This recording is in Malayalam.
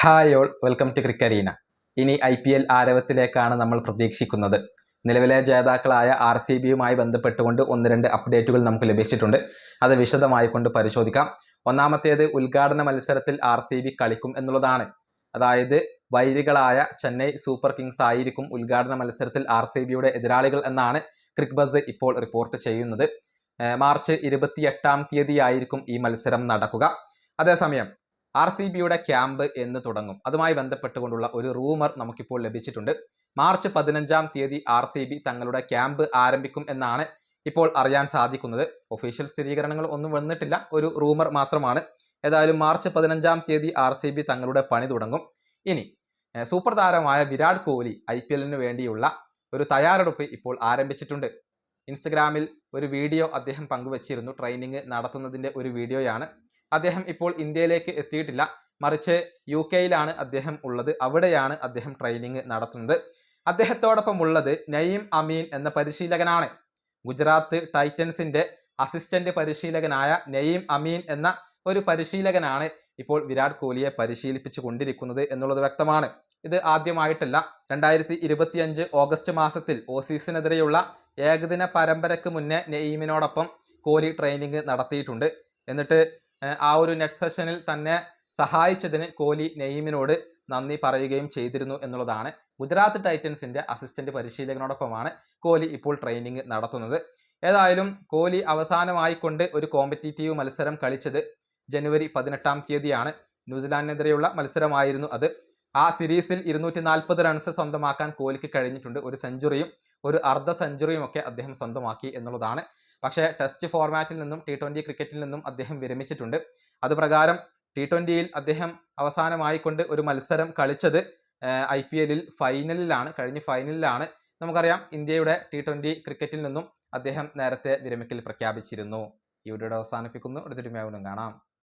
Hi all, welcome to Crickarena. ഇനി IPL ആരവത്തിലേക്കാണ് നമ്മൾ പ്രതീക്ഷിക്കുന്നത്. നിലവിലെ ജേതാക്കളായ RCBയുമായി ബന്ധപ്പെട്ടുകൊണ്ട് ഒന്ന് രണ്ട് അപ്ഡേറ്റുകൾ നമുക്ക് ലഭിച്ചിട്ടുണ്ട്. അത് വിശദമായി കൊണ്ട് പരിശോധിക്കാം. ഒന്നാമത്തേത്, ഉദ്ഘാടന മത്സരത്തിൽ RCB കളിക്കും എന്നുള്ളതാണ്. അതായത് വൈരികളായ ചെന്നൈ സൂപ്പർ കിങ്സ് ആയിരിക്കും ഉദ്ഘാടന മത്സരത്തിൽ RCBയുടെ എതിരാളികൾ എന്നാണ് ക്രിക്ബസ് ഇപ്പോൾ റിപ്പോർട്ട് ചെയ്യുന്നത്. മാർച്ച് 28 ആയിരിക്കും ഈ മത്സരം നടക്കുക. അതേസമയം RCBയുടെ ക്യാമ്പ് എന്ന് തുടങ്ങും, അതുമായി ബന്ധപ്പെട്ടുകൊണ്ടുള്ള ഒരു റൂമർ നമുക്കിപ്പോൾ ലഭിച്ചിട്ടുണ്ട്. മാർച്ച് 15 RCB തങ്ങളുടെ ക്യാമ്പ് ആരംഭിക്കും എന്നാണ് ഇപ്പോൾ അറിയാൻ സാധിക്കുന്നത്. ഒഫീഷ്യൽ സ്ഥിരീകരണങ്ങൾ ഒന്നും വന്നിട്ടില്ല, ഒരു റൂമർ മാത്രമാണ്. ഏതായാലും മാർച്ച് 15 RCB തങ്ങളുടെ പണി തുടങ്ങും. ഇനി സൂപ്പർ താരമായ വിരാട് കോഹ്ലി IPLന് വേണ്ടിയുള്ള ഒരു തയ്യാറെടുപ്പ് ഇപ്പോൾ ആരംഭിച്ചിട്ടുണ്ട്. ഇൻസ്റ്റഗ്രാമിൽ ഒരു വീഡിയോ അദ്ദേഹം പങ്കുവച്ചിരുന്നു. ട്രെയിനിങ് നടത്തുന്നതിൻ്റെ ഒരു വീഡിയോയാണ്. അദ്ദേഹം ഇപ്പോൾ ഇന്ത്യയിലേക്ക് എത്തിയിട്ടില്ല, മറിച്ച് UK അദ്ദേഹം ഉള്ളത്. അവിടെയാണ് അദ്ദേഹം ട്രെയിനിങ് നടത്തുന്നത്. അദ്ദേഹത്തോടൊപ്പം ഉള്ളത് നഈം അമീൻ എന്ന പരിശീലകനാണ്. ഗുജറാത്ത് ടൈറ്റൻസിന്റെ അസിസ്റ്റന്റ് പരിശീലകനായ നഈം അമീൻ എന്ന ഒരു പരിശീലകനാണ് ഇപ്പോൾ വിരാട് കോഹ്ലിയെ പരിശീലിപ്പിച്ചു കൊണ്ടിരിക്കുന്നത് എന്നുള്ളത് വ്യക്തമാണ്. ഇത് ആദ്യമായിട്ടല്ല. 2025 ഓഗസ്റ്റ് മാസത്തിൽ ഓസീസിനെതിരെയുള്ള ഏകദിന പരമ്പരയ്ക്ക് മുന്നേ നഈമിനോടൊപ്പം കോഹ്ലി ട്രെയിനിങ് നടത്തിയിട്ടുണ്ട്. എന്നിട്ട് ആ ഒരു നെറ്റ് സെഷനിൽ തന്നെ സഹായിച്ചതിന് കോഹ്ലി നഈമിനോട് നന്ദി പറയുകയും ചെയ്തിരുന്നു എന്നുള്ളതാണ്. ഗുജറാത്ത് ടൈറ്റൻസിന്റെ അസിസ്റ്റന്റ് പരിശീലകനോടൊപ്പമാണ് കോഹ്ലി ഇപ്പോൾ ട്രെയിനിങ് നടത്തുന്നത്. ഏതായാലും കോഹ്ലി അവസാനമായിക്കൊണ്ട് ഒരു കോമ്പറ്റീറ്റീവ് മത്സരം കളിച്ചത് ജനുവരി 18 ന്യൂസിലാൻഡിനെതിരെയുള്ള മത്സരമായിരുന്നു അത്. ആ സീരീസിൽ 240 റൺസ് സ്വന്തമാക്കാൻ കോഹ്ലിക്ക് കഴിഞ്ഞിട്ടുണ്ട്. ഒരു സെഞ്ചുറിയും ഒരു അർദ്ധ സെഞ്ചുറിയും ഒക്കെ അദ്ദേഹം സ്വന്തമാക്കി എന്നുള്ളതാണ്. പക്ഷേ ടെസ്റ്റ് ഫോർമാറ്റിൽ നിന്നും T20 ക്രിക്കറ്റിൽ നിന്നും അദ്ദേഹം വിരമിച്ചിട്ടുണ്ട്. അതുപ്രകാരം T20യിൽ അദ്ദേഹം അവസാനമായിക്കൊണ്ട് ഒരു മത്സരം കളിച്ചത് IPLൽ ഫൈനലിലാണ്, കഴിഞ്ഞ ഫൈനലിലാണ്. നമുക്കറിയാം ഇന്ത്യയുടെ T20 ക്രിക്കറ്റിൽ നിന്നും അദ്ദേഹം നേരത്തെ വിരമിക്കൽ പ്രഖ്യാപിച്ചിരുന്നു. ഈ വീഡിയോ അവസാനിപ്പിക്കുന്നു. അടുത്തൊരു കാണാം.